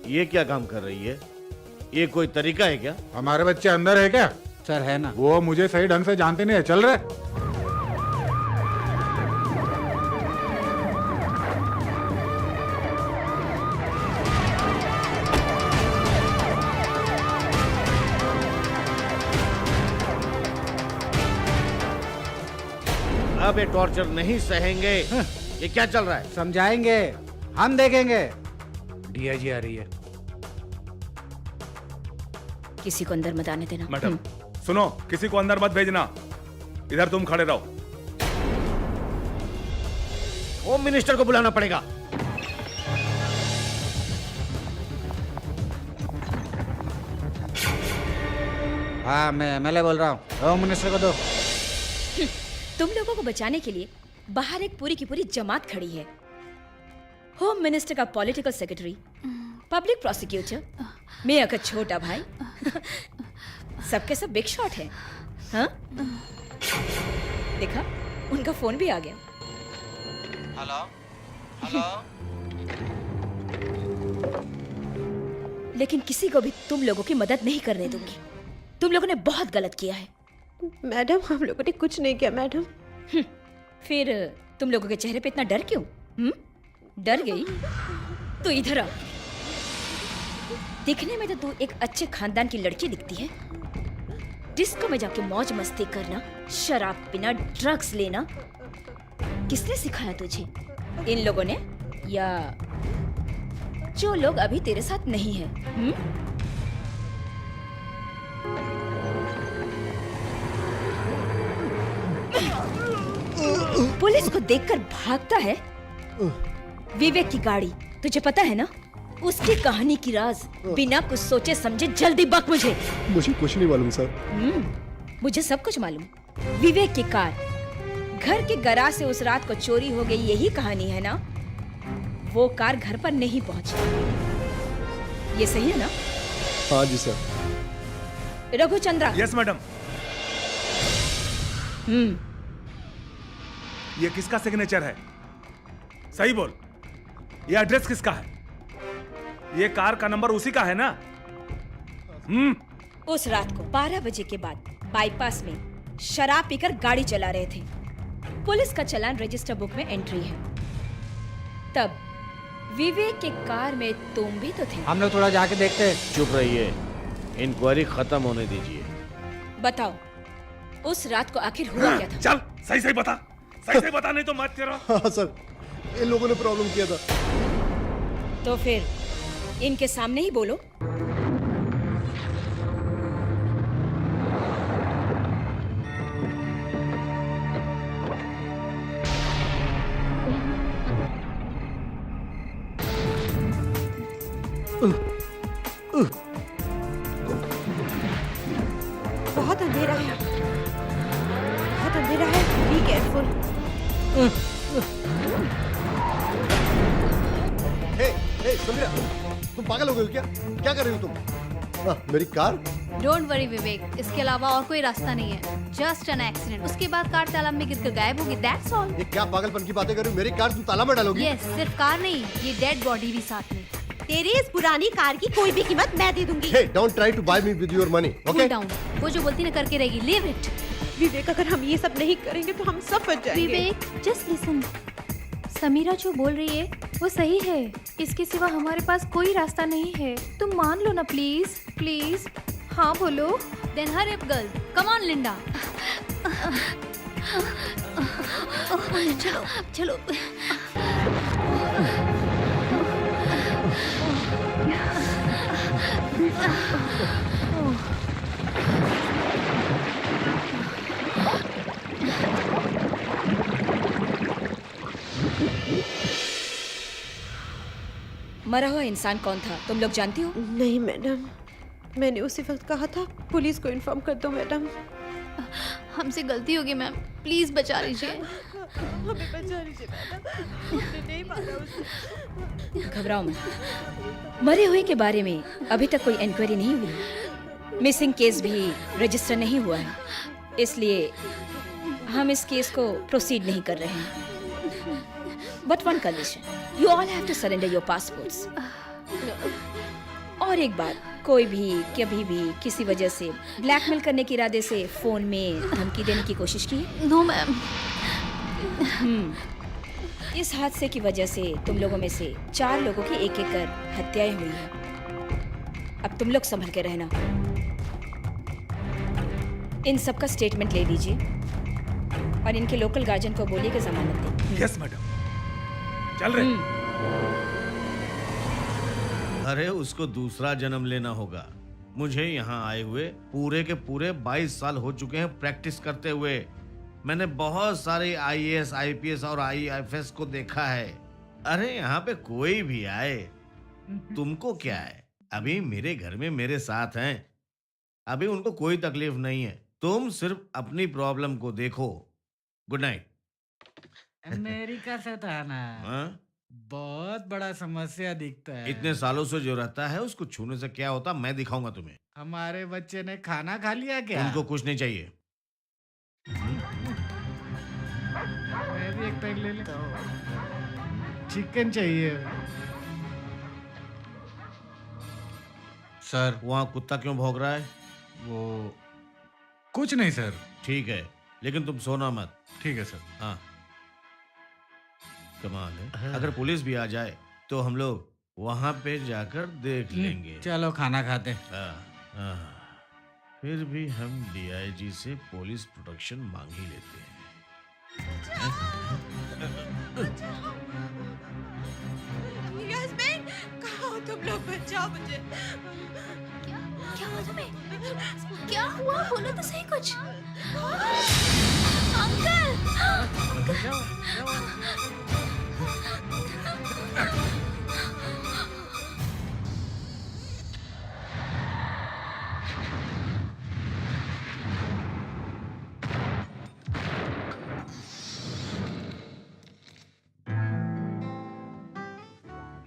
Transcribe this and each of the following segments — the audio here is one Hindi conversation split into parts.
ये क्या काम कर रही है? ये कोई तरीका है क्या? हमारे बच्चे अंदर है क्या? सर है ना। वो मुझे सही ढंग से जानते नहीं है, चल रहे। अब ये टॉर्चर नहीं सहेंगे। ये क्या चल रहा है? समझाएंगे, हम देखेंगे। डीआईजी आ रही है। किसी को अंदर मत आने देना। मैडम सुनो, किसी को अंदर मत भेजना, इधर तुम खड़े रहो। होम मिनिस्टर को बुलाना पड़ेगा। हाँ, मैं एमएलए बोल रहा हूँ। होम मिनिस्टर को दो। तुम लोगों को बचाने के लिए बाहर एक पूरी की पूरी जमात खड़ी है। होम मिनिस्टर का political secretary, public prosecutor, mayor का छोटा भाई, सबके सब बिग शॉट है। हाँ? देखा, उनका फोन भी आ गया। Hello hello. लेकिन किसी को भी तुम लोगों की मदद नहीं करने दूंगी। तुम लोगों ने बहुत गलत किया है। मैडम, हम लोगों ने कुछ नहीं किया मैडम। फिर तुम लोगों के चेहरे पे इतना डर क्यों? डर गई? तो इधर आ। दिखने में तो तू एक अच्छे खानदान की लड़की दिखती है। डिस्को में जाके मौज मस्ती करना, शराब पीना, ड्रग्स लेना किसने सिखाया तुझे? इन लोगों ने, या जो लोग अभी तेरे साथ नहीं है? पुलिस को देखकर भागता है। विवेक की गाड़ी, तुझे पता है ना? उसकी कहानी की राज बिना कुछ सोचे समझे जल्दी बक मुझे। मुझे कुछ नहीं मालूम सर। मुझे सब कुछ मालूम। विवेक की कार घर के गराज से उस रात को चोरी हो गई, यही कहानी है ना? वो कार घर पर नहीं पहुंची। ये सही है ना? हाँ जी सर। रघुचंद्रा। Yes madam. ये किसका सिग्नेचर है? सही बोल, ये एड्रेस किसका है? ये कार का नंबर उसी का है ना? उस रात को 12 बजे के बाद बाईपास में शराब पीकर गाड़ी चला रहे थे। पुलिस का चालान रजिस्टर बुक में एंट्री है। तब विवेक के कार में तुम भी तो थे। हम लोग थोड़ा जाके देखते हैं। चुप रहिए, इंक्वायरी खत्म होने दीजिए। बताओ, उस रात को आखिर हुआ क्या था? चल सही सही बता, सही सही बता, नहीं तो मत तेरा। हाँ सर, इन लोगों ने प्रॉब्लम किया था। तो फिर इनके सामने ही बोलो। बहुत अंधेरा है, बहुत अंधेरा है। Be careful. हे समीरा, तुम पागल हो गए हो क्या? क्या कर रही हो तुम? मेरी कार? डोंट वरी विवेक, इसके अलावा और कोई रास्ता नहीं है। Just an accident. उसके बाद कार तालाब में गिरकर गायब होगी। That's all. ये क्या पागलपन की बातें कर रही हो? मेरी कार तुम तालाब में डालोगी? यस, सिर्फ कार नहीं, ये डेड बॉडी भी साथ में। तेरी इस पुरानी कार की कोई भी कीमत मैं दे दूंगी। Hey, don't try to buy me with your money, okay? Cool down. वो जो बोलती ना करके रहेगी। Leave it. विवेक, अगर हम ये सब नहीं करेंगे तो हम सब बच जाएंगे। विवेक जस्ट लिसन। समीरा जो बोल रही है वो सही है। इसके सिवा हमारे पास कोई रास्ता नहीं है। तुम मान लो ना प्लीज, प्लीज। हाँ बोलो। Then hurry up girl, come on Linda. चलो चलो। मरा हुआ इंसान कौन था, तुम लोग जानती हो? नहीं मैडम, मैंने उसी वक्त कहा था पुलिस को इन्फॉर्म कर दो मैडम। हमसे गलती होगी मैम, प्लीज बचा लीजिए। हमें बचा लीजिए मैडम, हमने नहीं मारा उसे। घबराओ मत। मरे हुए के बारे में अभी तक कोई इंक्वायरी नहीं हुई। मिसिंग केस भी रजिस्टर नहीं हुआ है, इसलिए हम इस केस को प्रोसीड नहीं कर रहे हैं। But one condition, you all have to surrender your passports. और एक बात, कोई भी कभी भी किसी वजह से ब्लैकमेल करने के इरादे से फोन में धमकी देने की कोशिश की है? No ma'am. इस हादसे की वजह से तुम लोगों में से 4 लोगों की एक एक कर हत्याएं हुई हैं। अब तुम लोग संभल के रहना। इन सब का स्टेटमेंट ले लीजिए और इनके लोकल गार्जियन को बोलिए कि जमानत दें। यस मैडम, चल रहे। अरे उसको दूसरा जन्म लेना होगा। मुझे यहाँ आए हुए पूरे के पूरे 22 साल हो चुके हैं प्रैक्टिस करते हुए। मैंने बहुत सारे आईएएस, आईपीएस और आईएफएस को देखा है। अरे यहाँ पे कोई भी आए, तुमको क्या है? अभी मेरे घर में मेरे साथ हैं, अभी उनको कोई तकलीफ नहीं है। तुम सिर्फ अपनी प्रॉब्लम को देखो। Good night. अमेरिका से था ना, हाँ? बहुत बड़ा समस्या दिखता है। इतने सालों से जो रहता है उसको छूने से क्या होता, मैं दिखाऊंगा तुम्हें। हमारे बच्चे ने खाना खा लिया क्या? उनको कुछ नहीं चाहिए। मैं भी एक पैक ले लेता हूँ। चिकन चाहिए। सर वहाँ कुत्ता क्यों भौंक रहा है? वो कुछ नहीं सर। ठीक है, लेकिन तुम सोना मत। ठीक है सर। हाँ, कमाल है। अगर पुलिस भी आ जाए तो हम लोग वहां पे जाकर देख लेंगे। चलो खाना खाते हैं। हाँ, फिर भी हम डीआईजी से पुलिस प्रोटेक्शन मांग ही लेते हैं। यास्मीन, कहाँ हो तुम लोग? बचाओ मुझे। क्या हुआ तुम्हें? क्या हुआ? बोलो तो सही कुछ। अंकल!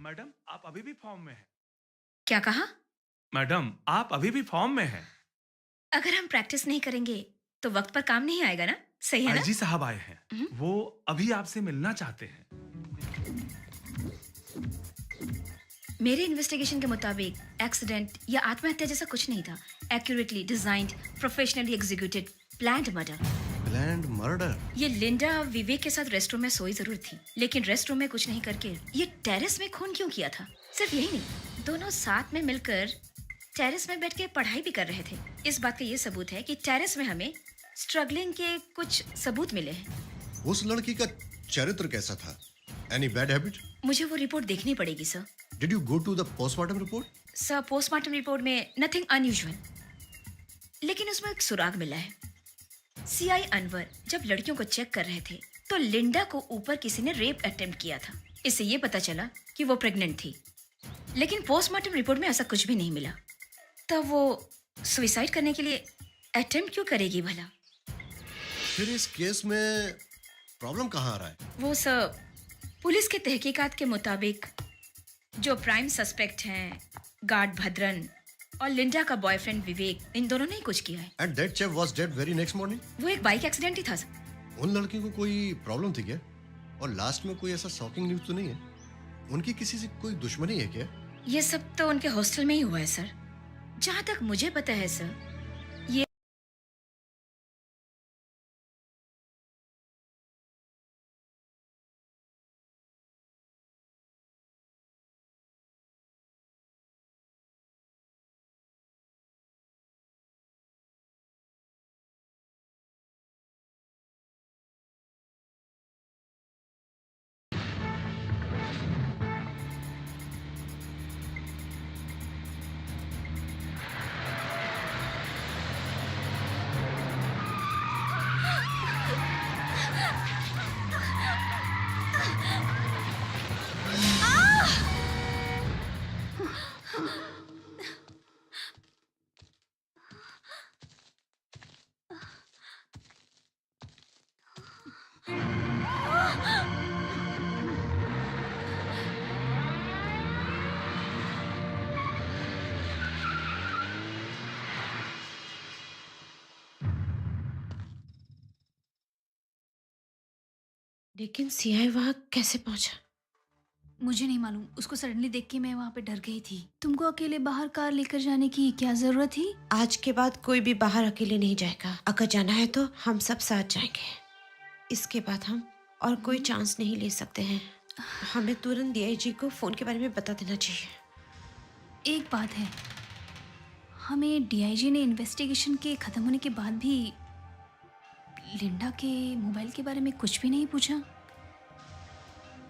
मैडम, आप अभी भी फॉर्म में हैं। क्या कहा? मैडम, आप अभी भी फॉर्म में हैं। अगर हम प्रैक्टिस नहीं करेंगे तो वक्त पर काम नहीं आएगा ना? सही है ना? आईजी साहब आए हैं, वो अभी आपसे मिलना चाहते हैं। मेरे इन्वेस्टिगेशन के मुताबिक एक्सीडेंट या आत्महत्या जैसा कुछ नहीं था। Accurately designed, professionally executed, planned murder. Planned murder? ये लिंडा विवेक के साथ रेस्टरूम में सोई जरूर थी, लेकिन रेस्टरूम में कुछ नहीं करके ये टेरेस में खून क्यों किया था? सिर्फ यही नहीं, दोनों साथ में मिलकर टेरेस में बैठ के पढ़ाई भी कर रहे थे। इस बात का ये सबूत है कि टेरेस में हमें स्ट्रगलिंग के कुछ सबूत मिले हैं। उस लड़की का चरित्र कैसा था? Any bad habit? मुझे वो रिपोर्ट देखनी पड़ेगी sir. Did you go to the postmortem report? Sir, postmortem report में नथिंग अनयूजुअल, लेकिन उसमें एक सुराग मिला है। सीआई अनवर जब लड़कियों को चेक कर रहे थे तो लिंडा को ऊपर किसी ने रेप अटेम्प्ट किया था। इससे ये पता चला कि वो प्रेग्नेंट थी, लेकिन पोस्टमार्टम रिपोर्ट में ऐसा कुछ भी नहीं मिला। तब वो सुसाइड करने के लिए अटेम्प्ट क्यों करेगी भला? फिर इस केस में प्रॉब्लम कहाँ आ रहा है? वो सर, पुलिस के तहकीकात के मुताबिक जो प्राइम सस्पेक्ट हैं गार्ड भद्रन और लिंडा का बॉयफ्रेंड विवेक, इन दोनों ने ही कुछ किया है। And that chap was dead very next morning? वो एक बाइक एक्सीडेंट ही था सर। उन लड़की को कोई प्रॉब्लम थी क्या? और लास्ट में कोई ऐसा शॉकिंग न्यूज़ तो नहीं है? उनकी किसी से कोई दुश्मनी है क्या? ये सब तो उनके हॉस्टल में ही हुआ है सर, जहाँ तक मुझे पता है सर। ये लेकिन सीआई वहां कैसे पहुंचा? मुझे नहीं मालूम, उसको सडनली देख के मैं वहाँ पे डर गई थी। तुमको अकेले बाहर कार लेकर जाने की क्या जरूरत थी? आज के बाद कोई भी बाहर अकेले नहीं जाएगा। अगर जाना है तो हम सब साथ जाएंगे। इसके बाद हम और कोई चांस नहीं ले सकते हैं। हमें तुरंत डीआईजी को फोन के बारे में बता देना चाहिए। एक बात है, हमें डीआईजी ने इन्वेस्टिगेशन के खत्म होने के बाद भी लिंडा के मोबाइल के बारे में कुछ भी नहीं पूछा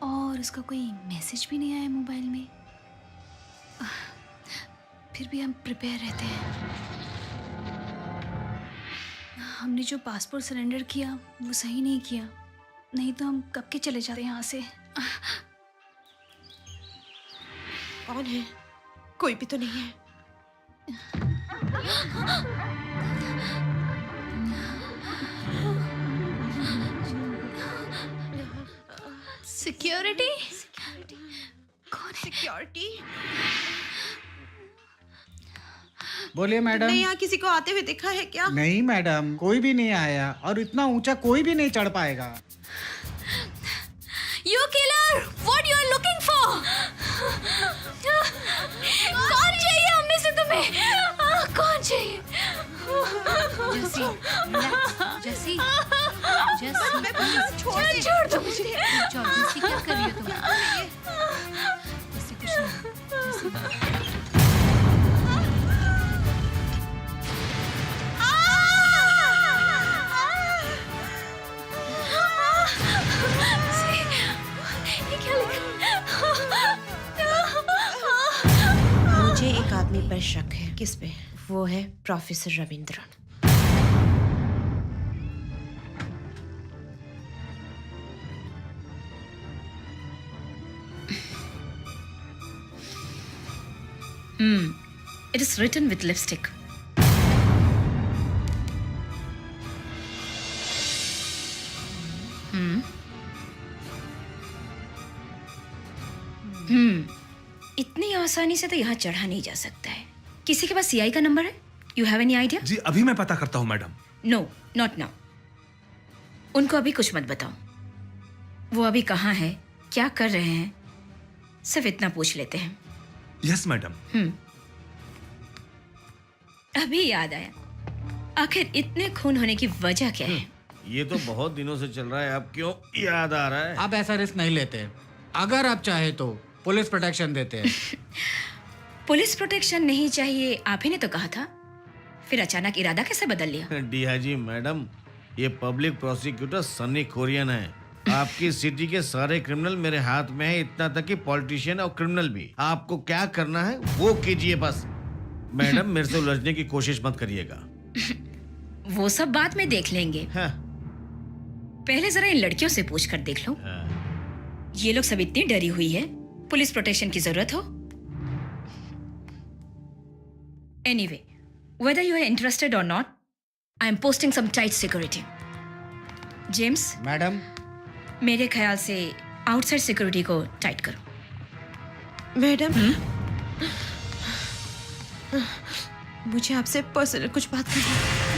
और उसका कोई मैसेज भी नहीं आया मोबाइल में। फिर भी हम प्रिपेयर रहते हैं। हमने जो पासपोर्ट सरेंडर किया वो सही नहीं किया, नहीं तो हम कब के चले जाते यहाँ से। कौन है? कोई भी तो नहीं है। सिक्योरिटी? कौन है? सिक्योरिटी? बोलिए मैडम। तुमने यहाँ किसी को आते हुए देखा है क्या? नहीं मैडम, कोई भी नहीं आया और इतना ऊंचा कोई भी नहीं चढ़ पाएगा। You killer! What you are looking for? कौन चाहिए हम में से तुम्हें? कौन चाहिए? जैसी, जैसी, जैसी, छोड़ दो मुझे। जैसी क्या कर रही हो तुम? जैसी कुछ नहीं, जैसी। मुझे एक आदमी पर शक है। किस पे? वो है professor Ravindran. It is written with lipstick. इतनी आसानी से तो यहाँ चढ़ा नहीं जा सकता है। किसी के पास सीआई का नंबर है? You have any idea? जी अभी मैं पता करता हूँ मैडम। No, not now. उनको अभी कुछ मत बताओ। वो अभी कहाँ है, क्या कर रहे हैं, सिर्फ इतना पूछ लेते हैं। Yes madam. अभी याद आया, आखिर इतने खून होने की वजह क्या है? ये तो बहुत दिनों से चल रहा है, अब क्यों याद आ रहा है? आप ऐसा रिस्क नहीं लेते। अगर आप चाहे तो पुलिस प्रोटेक्शन देते हैं। पुलिस प्रोटेक्शन नहीं चाहिए, आप ही ने तो कहा था। फिर अचानक इरादा कैसे बदल लिया? डीआईजी मैडम, ये पब्लिक प्रोसिक्यूटर सनी कोरियन है। आपकी सिटी के सारे क्रिमिनल मेरे हाथ में है, इतना तक कि पॉलिटिशियन और क्रिमिनल भी। आपको क्या करना है वो कीजिए बस। मैडम मेरे से उलझने की कोशिश मत करिएगा। वो सब बाद में देख लेंगे। हाँ, पहले जरा इन लड़कियों से पूछ कर देख लो। हाँ। ये लोग सब इतनी डरी हुई है, पुलिस प्रोटेक्शन की जरूरत हो? Anyway, whether you are interested or not, I am posting some tight security. James, madam, मेरे ख्याल से आउटसाइड सिक्योरिटी को टाइट करो। मैडम, मुझे आपसे पर्सनल कुछ बात करनी है।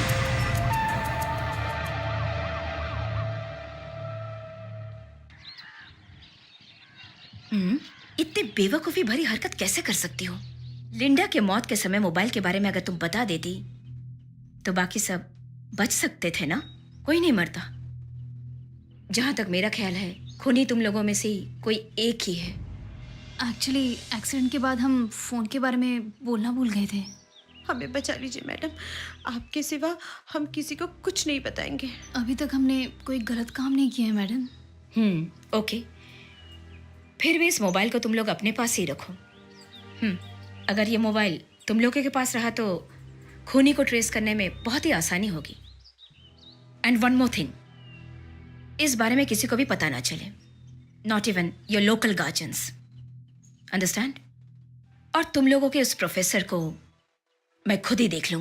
इतनी बेवकूफी भरी हरकत कैसे कर सकती हो? लिंडा के मौत के समय मोबाइल के बारे में अगर तुम बता देती तो बाकी सब बच सकते थे ना? कोई नहीं मरता। जहां तक मेरा ख्याल है, खूनी तुम लोगों में से ही कोई एक ही है। एक्चुअली एक्सीडेंट के बाद हम फोन के बारे में बोलना भूल गए थे। हमें बचा लीजिए मैडम, आपके सिवा हम किसी को कुछ नहीं बताएंगे। अभी तक हमने कोई गलत काम नहीं किया है मैडम। ओके, फिर भी इस मोबाइल को तुम लोग अपने पास ही रखो। अगर ये मोबाइल तुम लोगों के पास रहा तो खूनी को ट्रेस करने में बहुत ही आसानी होगी। एंड वन मोर थिंग, इस बारे में किसी को भी पता ना चले, not even your local guardians, understand? और तुम लोगों के उस प्रोफेसर को मैं खुद ही देख लूंगी।